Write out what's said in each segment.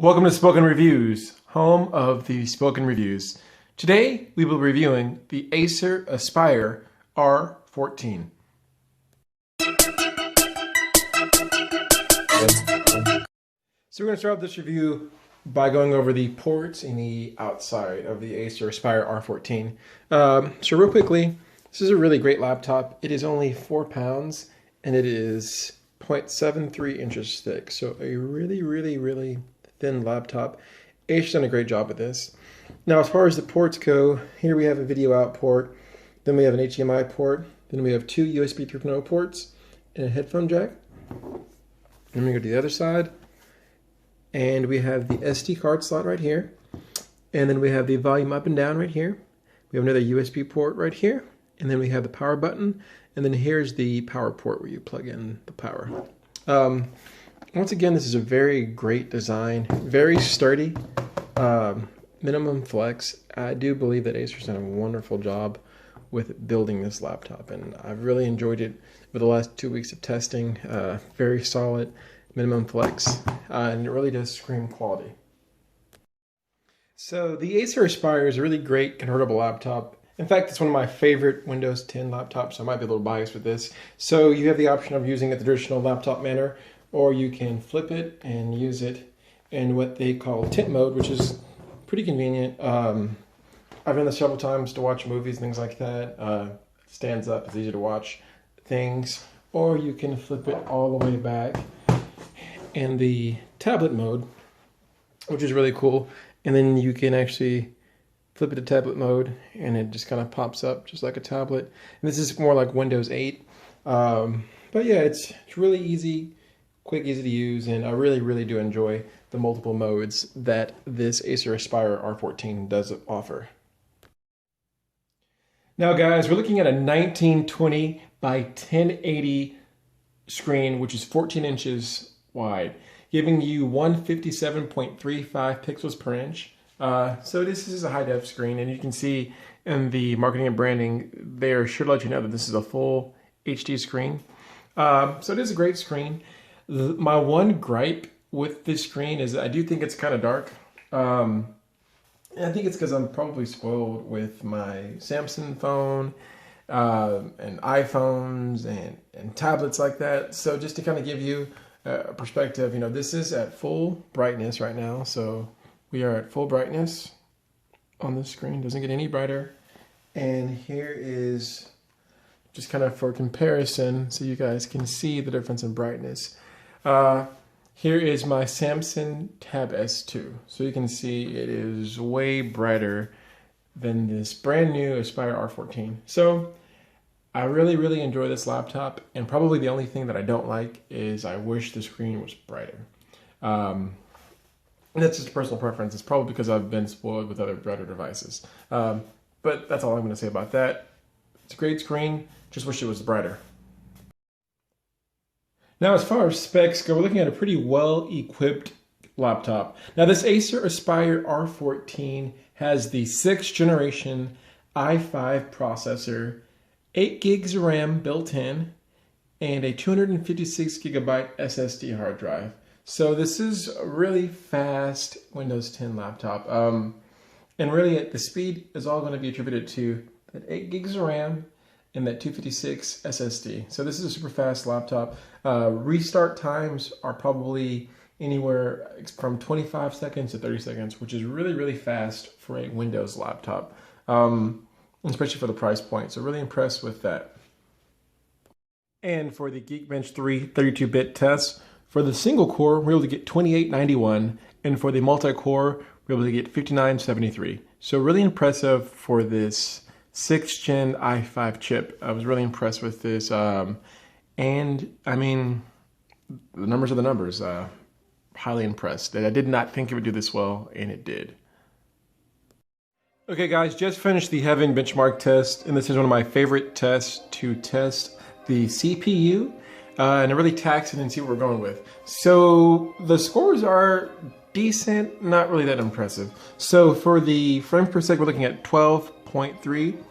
Welcome to Spoken Reviews, home of the Spoken Reviews. Today we will be reviewing the Acer Aspire R-14. So we're going to start this review by going over the ports in the outside of the Acer Aspire R-14. So real quickly, this is a really great laptop. It is only 4 pounds and it is 0.73 inches thick. So a really thin laptop. Acer's done a great job with this. Now, as far as the ports go, here we have a video out port, then we have an HDMI port, then we have 2 USB 3.0 ports and a headphone jack. Then we go to the other side, and we have the SD card slot right here, and then we have the volume up and down right here. We have another USB port right here, and then we have the power button, and then here's the power port where you plug in the power. Once again, this is a very great design, very sturdy, minimum flex. I do believe that Acer's done a wonderful job with building this laptop, and I've really enjoyed it for the last 2 weeks of testing. Very solid, minimum flex, and it really does scream quality. So the Acer Aspire is a really great convertible laptop. In fact, it's one of my favorite Windows 10 laptops, so I might be a little biased with this. So you have the option of using it the traditional laptop manner, or you can flip it and use it in what they call tint mode, which is pretty convenient. I've done this several times to watch movies and things like that. Stands up, it's easy to watch things. Or you can flip it all the way back in the tablet mode, which is really cool. And then you can actually flip it to tablet mode and it just kind of pops up just like a tablet. And this is more like Windows 8. But yeah, it's really easy, quick, easy to use, and I really do enjoy the multiple modes that this Acer Aspire R14 does offer. Now guys, we're looking at a 1920 by 1080 screen, which is 14 inches wide, giving you 157.35 pixels per inch. So this is a high-def screen, and you can see in the marketing and branding, they're sure to let you know that this is a full HD screen. So it is a great screen. My one gripe with this screen is I do think it's kind of dark. And I think it's because I'm probably spoiled with my Samsung phone and iPhones and tablets like that. So just to kind of give you a perspective, you know, this is at full brightness right now. So we are at full brightness on this screen. Doesn't get any brighter. And here is just kind of for comparison so you guys can see the difference in brightness. Here is my Samsung Tab S2. So you can see it is way brighter than this brand new Aspire R14. So I really enjoy this laptop, and probably the only thing that I don't like is I wish the screen was brighter. And that's just a personal preference. It's probably because I've been spoiled with other brighter devices. But that's all I'm going to say about that. It's a great screen, just wish it was brighter. Now, as far as specs go, we're looking at a pretty well-equipped laptop. Now, this Acer Aspire R14 has the 6th generation i5 processor, 8 gigs of RAM built in, and a 256 gigabyte SSD hard drive. So this is a really fast Windows 10 laptop. And really, the speed is all going to be attributed to that 8 gigs of RAM and that 256 SSD. So this is a super fast laptop. Restart times are probably anywhere from 25 seconds to 30 seconds, which is really fast for a Windows laptop, especially for the price point. So really impressed with that. And for the Geekbench 3 32-bit test, for the single core, we're able to get 2891, and for the multi-core, we're able to get 5973. So really impressive for this 6th gen i5 chip. I was really impressed with this. And I mean, the numbers are the numbers. Highly impressed. I did not think it would do this well, and it did. Okay guys, just finished the Heaven benchmark test, and this is one of my favorite tests to test the CPU and to really tax it and see what we're going with. So the scores are decent, not really that impressive. So for the frame per second, we're looking at 12.3.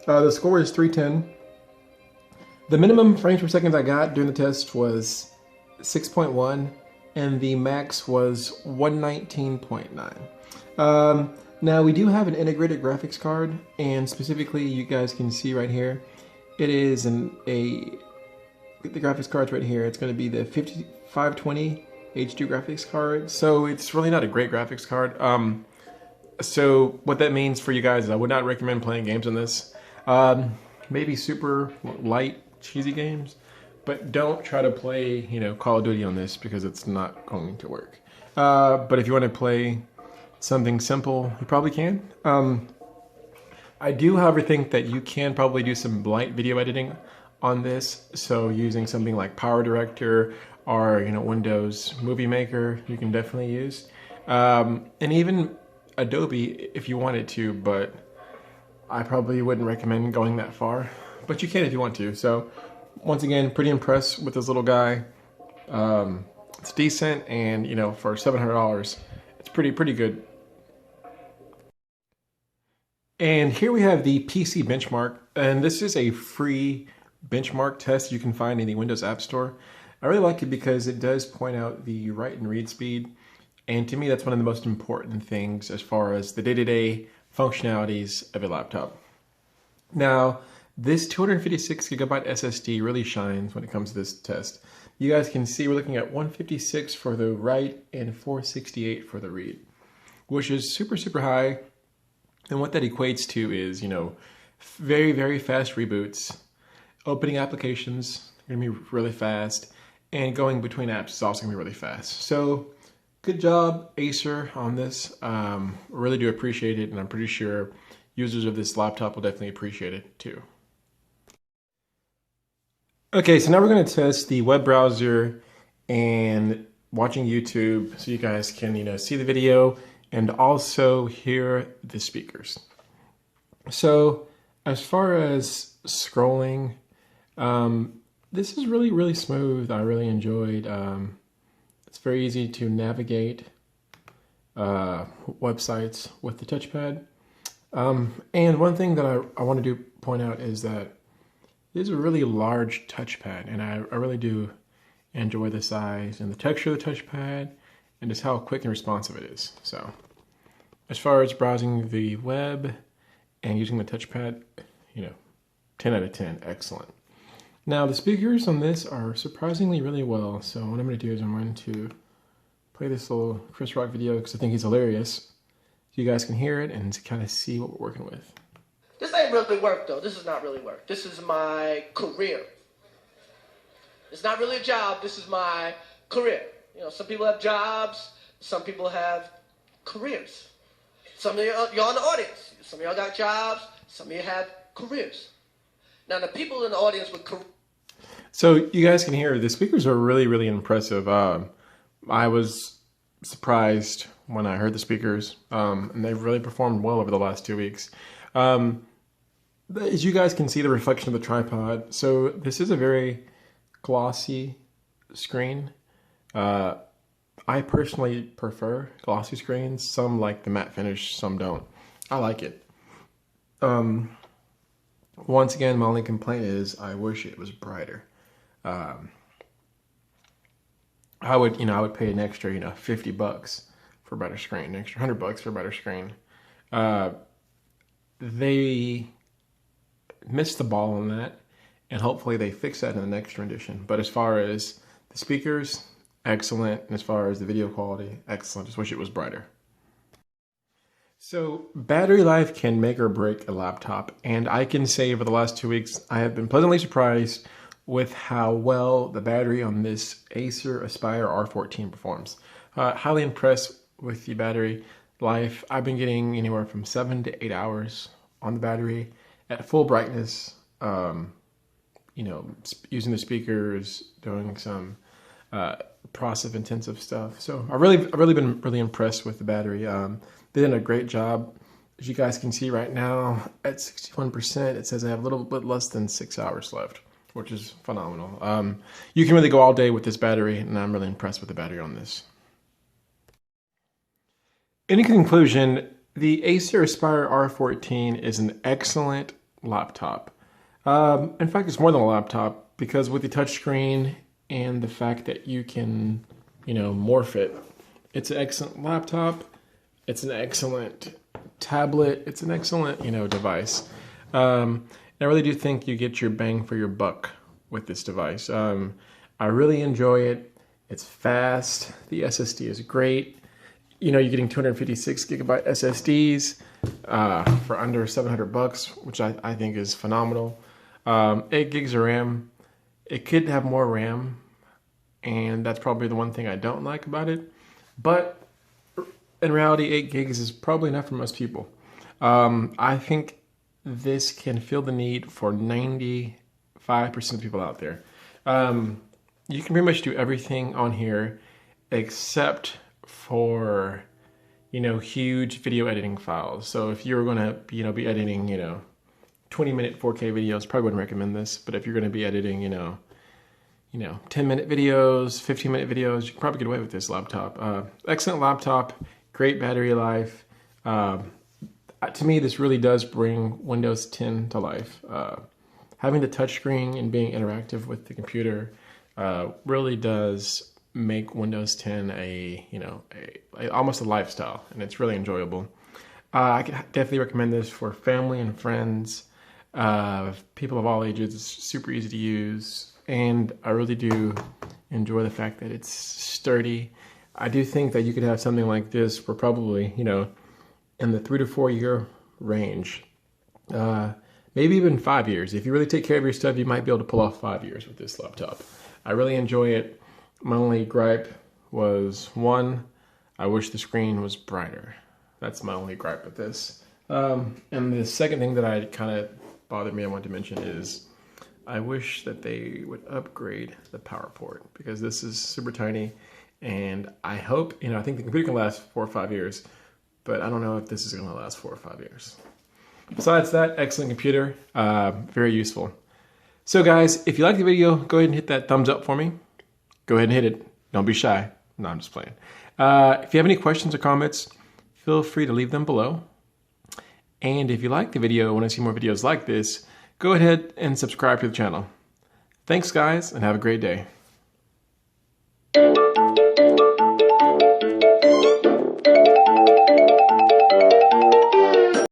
The score is 310. The minimum frames per second I got during the test was 6.1, and the max was 119.9. Now we do have an integrated graphics card, and specifically you guys can see right here, it is the graphics card's right here. It's going to be the 5520 HD graphics card. So it's really not a great graphics card. So what that means for you guys is I would not recommend playing games on this. Maybe super light, cheesy games, but don't try to play, Call of Duty on this because it's not going to work. But if you want to play something simple, you probably can. I do, however, think that you can probably do some light video editing on this. So using something like Power Director or Windows Movie Maker, you can definitely use, and even Adobe if you wanted to, but I probably wouldn't recommend going that far. But you can if you want to. So once again, pretty impressed with this little guy. It's decent, and for $700, it's pretty good. And here we have the PC benchmark, and this is a free benchmark test you can find in the Windows App Store. I really like it because it does point out the write and read speed, and to me that's one of the most important things as far as the day-to-day functionalities of a laptop. Now, this 256 gigabyte SSD really shines when it comes to this test. You guys can see we're looking at 156 for the write and 468 for the read, which is super high. And what that equates to is, very fast reboots, opening applications are going to be really fast, and going between apps is also going to be really fast. So good job, Acer, on this. Really do appreciate it, and I'm pretty sure users of this laptop will definitely appreciate it too. Okay, so now we're going to test the web browser and watching YouTube so you guys can, see the video and also hear the speakers. So as far as scrolling, this is really smooth. I really enjoyed. It's very easy to navigate websites with the touchpad. And one thing that I wanted to point out is that it is a really large touchpad, and I really do enjoy the size and the texture of the touchpad and just how quick and responsive it is. So as far as browsing the web and using the touchpad, 10 out of 10, excellent. Now the speakers on this are surprisingly really well. So what I'm going to do is I'm going to play this little Chris Rock video because I think he's hilarious. So you guys can hear it and kind of see what we're working with. This ain't really work though. This is not really work. This is my career. It's not really a job. This is my career. Some people have jobs. Some people have careers. Some of y'all in the audience. Some of y'all got jobs. Some of you have careers. Now the people in the audience with careers. So you guys can hear the speakers are really impressive. I was surprised when I heard the speakers, and they've really performed well over the last 2 weeks. As you guys can see the reflection of the tripod, so this is a very glossy screen. I personally prefer glossy screens. Some like the matte finish, some don't. I like it. Once again, my only complaint is I wish it was brighter. I would pay an extra, $50 for a better screen, an extra $100 for a better screen. They missed the ball on that, and hopefully they fix that in the next rendition. But as far as the speakers, excellent. And as far as the video quality, excellent. Just wish it was brighter. So battery life can make or break a laptop, and I can say over the last 2 weeks, I have been pleasantly surprised with how well the battery on this Acer Aspire R-14 performs. Highly impressed with the battery life. I've been getting anywhere from 7 to 8 hours on the battery at full brightness, using the speakers, doing some process intensive stuff. So I've really been really impressed with the battery. They did a great job. As you guys can see right now, at 61%, it says I have a little bit less than 6 hours left, which is phenomenal. You can really go all day with this battery, and I'm really impressed with the battery on this. In conclusion, the Acer Aspire R14 is an excellent laptop. In fact, it's more than a laptop, because with the touchscreen and the fact that you can morph it. It's an excellent laptop. It's an excellent tablet. It's an excellent, device. I really do think you get your bang for your buck with this device. I really enjoy it. It's fast. The SSD is great. You're getting 256 gigabyte SSDs for under $700, which I think is phenomenal. 8 gigs of RAM. It could have more RAM, and that's probably the one thing I don't like about it. But in reality, 8 gigs is probably enough for most people. I think this can fill the need for 95% of people out there. You can pretty much do everything on here except for, huge video editing files. So if you're going to, be editing, 20-minute 4K videos, probably wouldn't recommend this. But if you're going to be editing, 10-minute videos, 15-minute videos, you can probably get away with this laptop. Excellent laptop, great battery life. To me, this really does bring Windows 10 to life. Having the touchscreen and being interactive with the computer really does make Windows 10 almost a lifestyle, and it's really enjoyable. I could definitely recommend this for family and friends, people of all ages. It's super easy to use, and I really do enjoy the fact that it's sturdy. I do think that you could have something like this for probably, in the 3 to 4 year range. Maybe even 5 years. If you really take care of your stuff, you might be able to pull off 5 years with this laptop. I really enjoy it. My only gripe was, one, I wish the screen was brighter. That's my only gripe with this. And the second thing that I kind of bothered me I wanted to mention is I wish that they would upgrade the power port, because this is super tiny, and I hope, I think the computer can last 4 or 5 years, but I don't know if this is going to last 4 or 5 years. Besides that, excellent computer, very useful. So guys, if you like the video, go ahead and hit that thumbs up for me. Go ahead and hit it. Don't be shy. No, I'm just playing. If you have any questions or comments, feel free to leave them below. And if you like the video and want to see more videos like this, go ahead and subscribe to the channel. Thanks guys, and have a great day.